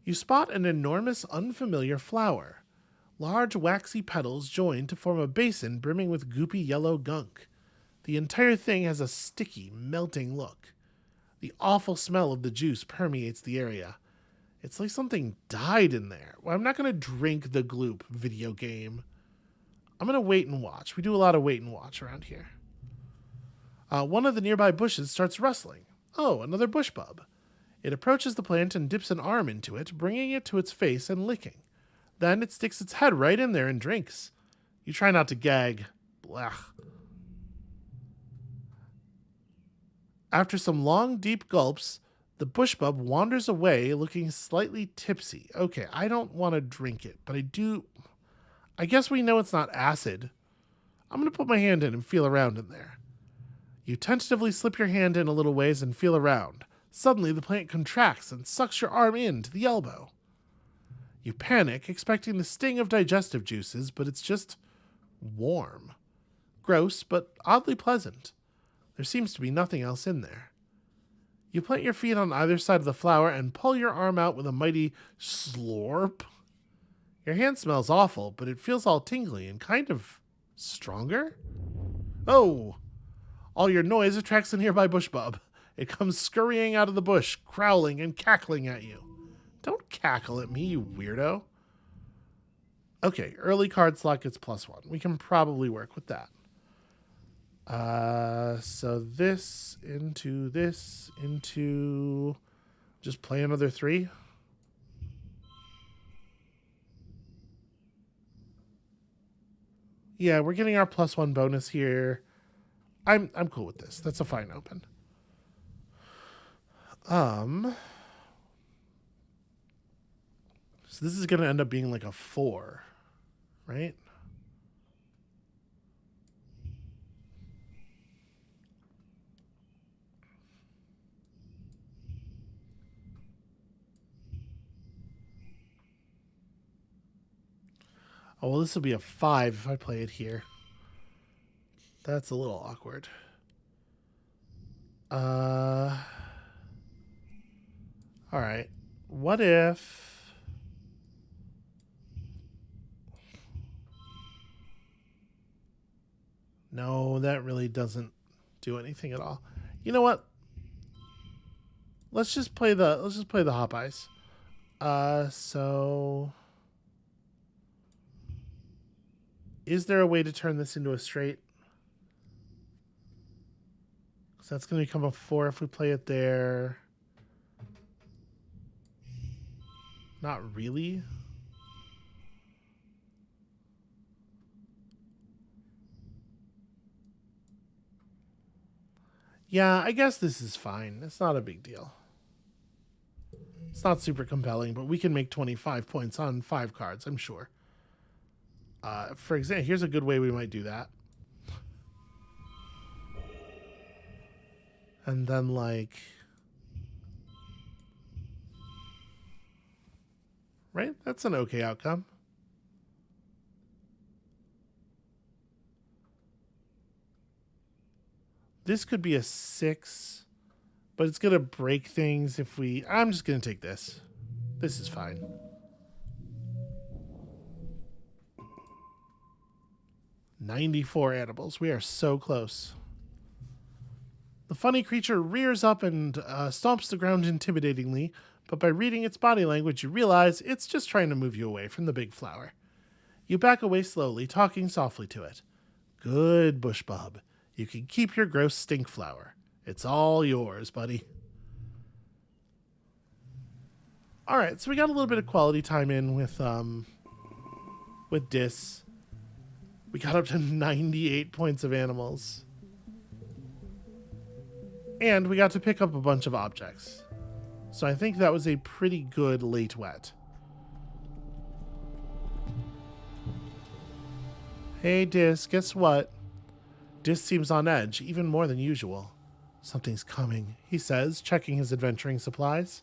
You spot an enormous unfamiliar flower. Large waxy petals join to form a basin brimming with goopy yellow gunk. The entire thing has a sticky, melting look. The awful smell of the juice permeates the area. It's like something died in there. Well, I'm not going to drink the gloop, video game. I'm going to wait and watch. We do a lot of wait and watch around here. One of the nearby bushes starts rustling. Oh, another bush bub. It approaches the plant and dips an arm into it, bringing it to its face and licking. Then it sticks its head right in there and drinks. You try not to gag. Blech. After some long, deep gulps, the bush bub wanders away looking slightly tipsy. Okay, I don't want to drink it, but I do. I guess we know it's not acid. I'm going to put my hand in and feel around in there. You tentatively slip your hand in a little ways and feel around. Suddenly, the plant contracts and sucks your arm in to the elbow. You panic, expecting the sting of digestive juices, but it's just warm. Gross, but oddly pleasant. There seems to be nothing else in there. You plant your feet on either side of the flower and pull your arm out with a mighty slurp. Your hand smells awful, but it feels all tingly and kind of stronger. Oh! All your noise attracts a nearby bush bub. It comes scurrying out of the bush, growling and cackling at you. Don't cackle at me, you weirdo. Okay, early card slot gets +1. We can probably work with that. So this into just play another 3. Yeah, we're getting our +1 bonus here. I'm cool with this. That's a fine open. So this is gonna end up being like a 4, right? Oh, well, this will be a 5 if I play it here. That's a little awkward. All right. What if... No, that really doesn't do anything at all. You know what? Let's just play the hop ice. So is there a way to turn this into a straight? So that's going to become a 4 if we play it there. Not really. Yeah, I guess this is fine. It's not a big deal. It's not super compelling, but we can make 25 points on 5 cards, I'm sure. For example, here's a good way we might do that. And then, like... Right? That's an okay outcome. This could be a 6, but it's going to break things if we... I'm just going to take this. This is fine. "94 animals. We are so close." The funny creature rears up and stomps the ground intimidatingly, but by reading its body language, you realize it's just trying to move you away from the big flower. You back away slowly, talking softly to it. "Good, bush bub. You can keep your gross stink flower. It's all yours, buddy." All right, so we got a little bit of quality time in with Dis. We got up to 98 points of animals. And we got to pick up a bunch of objects. So I think that was a pretty good late wet. Hey, Dis, guess what? Dis seems on edge, even more than usual. "Something's coming," he says, checking his adventuring supplies.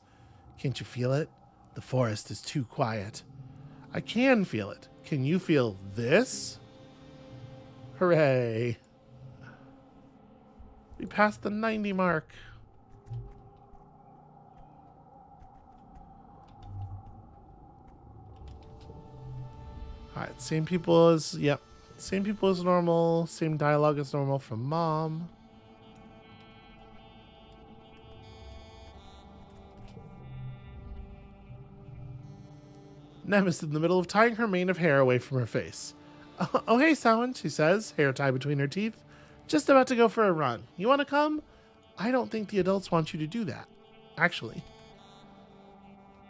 "Can't you feel it? The forest is too quiet." "I can feel it. Can you feel this?" Hooray. We passed the 90 mark. Alright, same people as... Yep. Same people as normal. Same dialogue as normal from Mom. Nem is in the middle of tying her mane of hair away from her face. Oh, hey, Samhain, she says, hair tied between her teeth. "Just about to go for a run. You want to come?" "I don't think the adults want you to do that, actually."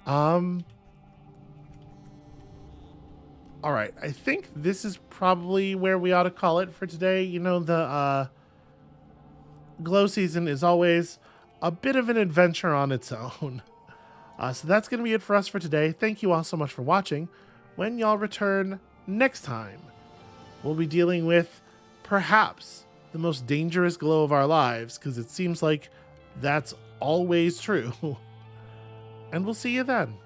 All right, I think this is probably where we ought to call it for today. You know, the glow season is always a bit of an adventure on its own. So that's going to be it for us for today. Thank you all so much for watching. When y'all return next time, we'll be dealing with perhaps the most dangerous glow of our lives, because it seems like that's always true. And we'll see you then.